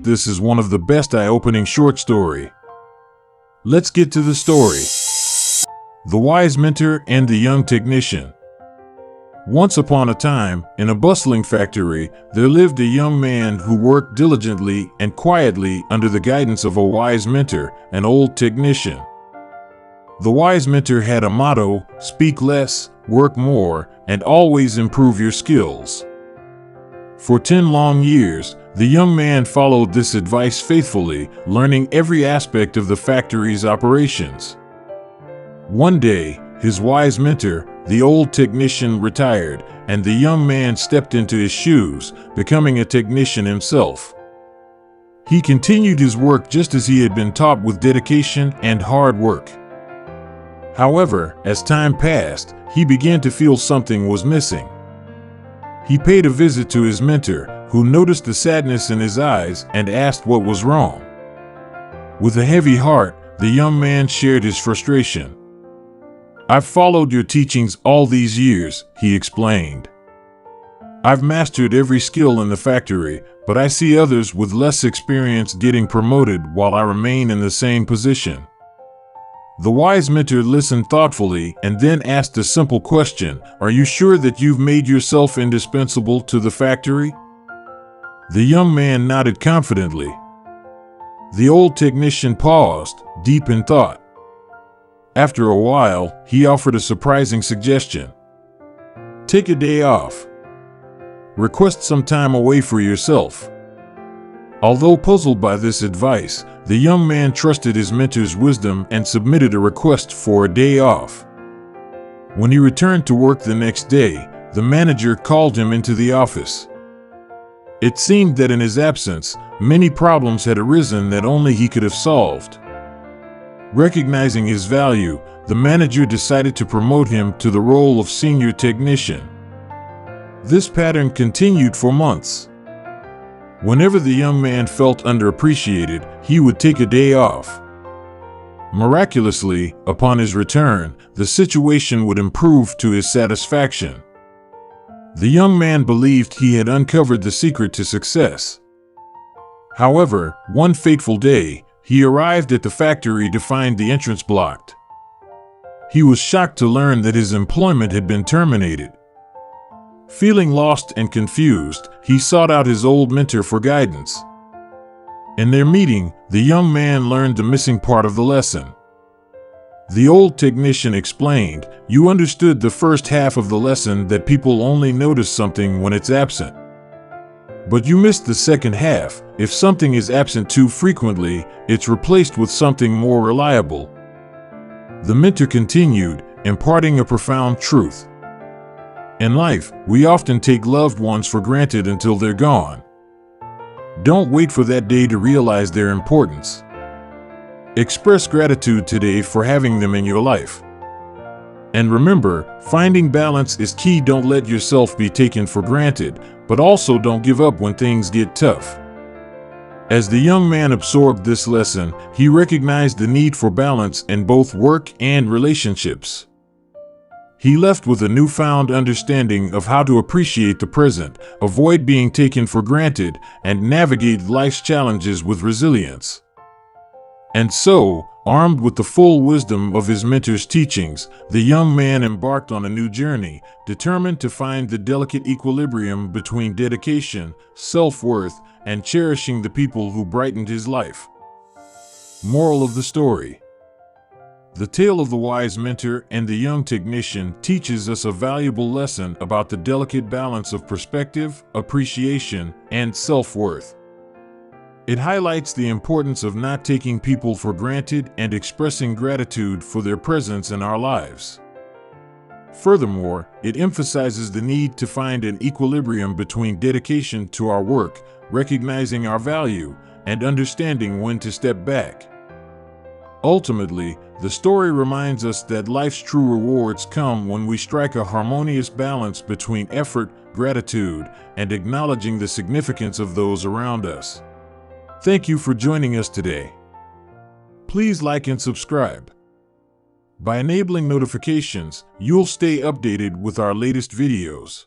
This is one of the best eye-opening short story. Let's get to the story. The Wise Mentor and the Young Technician. Once upon a time, in a bustling factory, there lived a young man who worked diligently and quietly under the guidance of a wise mentor, an old technician. The wise mentor had a motto: speak less, work more, and always improve your skills. For 10 long years, the young man followed this advice faithfully, learning every aspect of the factory's operations. One day, his wise mentor, the old technician, retired, and the young man stepped into his shoes, becoming a technician himself. He continued his work just as he had been taught, with dedication and hard work. However, as time passed, he began to feel something was missing. He paid a visit to his mentor, who noticed the sadness in his eyes and asked what was wrong. With a heavy heart, the young man shared his frustration. "I've followed your teachings all these years," he explained. "I've mastered every skill in the factory, but I see others with less experience getting promoted while I remain in the same position." The wise mentor listened thoughtfully and then asked a simple question: "Are you sure that you've made yourself indispensable to the factory?" The young man nodded confidently. The old technician paused, deep in thought. After a while, he offered a surprising suggestion. "Take a day off. Request some time away for yourself." Although puzzled by this advice, the young man trusted his mentor's wisdom and submitted a request for a day off. When he returned to work the next day, the manager called him into the office. It seemed that in his absence, many problems had arisen that only he could have solved. Recognizing his value, the manager decided to promote him to the role of senior technician. This pattern continued for months. Whenever the young man felt underappreciated, he would take a day off. Miraculously, upon his return, the situation would improve to his satisfaction. The young man believed he had uncovered the secret to success. However, one fateful day, he arrived at the factory to find the entrance blocked. He was shocked to learn that his employment had been terminated. Feeling lost and confused, he sought out his old mentor for guidance. In their meeting, the young man learned the missing part of the lesson. The old technician explained, "You understood the first half of the lesson, that people only notice something when it's absent. But you missed the second half. If something is absent too frequently, it's replaced with something more reliable." The mentor continued, imparting a profound truth. In life, we often take loved ones for granted until they're gone. Don't wait for that day to realize their importance. Express gratitude today for having them in your life. And remember, finding balance is key. Don't let yourself be taken for granted, but also don't give up when things get tough. As the young man absorbed this lesson, he recognized the need for balance in both work and relationships. He left with a newfound understanding of how to appreciate the present, avoid being taken for granted, and navigate life's challenges with resilience. And so, armed with the full wisdom of his mentor's teachings, the young man embarked on a new journey, determined to find the delicate equilibrium between dedication, self-worth, and cherishing the people who brightened his life. Moral of the story: the tale of the wise mentor and the young technician teaches us a valuable lesson about the delicate balance of perspective, appreciation, and self-worth. It highlights the importance of not taking people for granted and expressing gratitude for their presence in our lives. Furthermore, it emphasizes the need to find an equilibrium between dedication to our work, recognizing our value, and understanding when to step back. Ultimately, the story reminds us that life's true rewards come when we strike a harmonious balance between effort, gratitude, and acknowledging the significance of those around us. Thank you for joining us today. Please like and subscribe. By enabling notifications, you'll stay updated with our latest videos.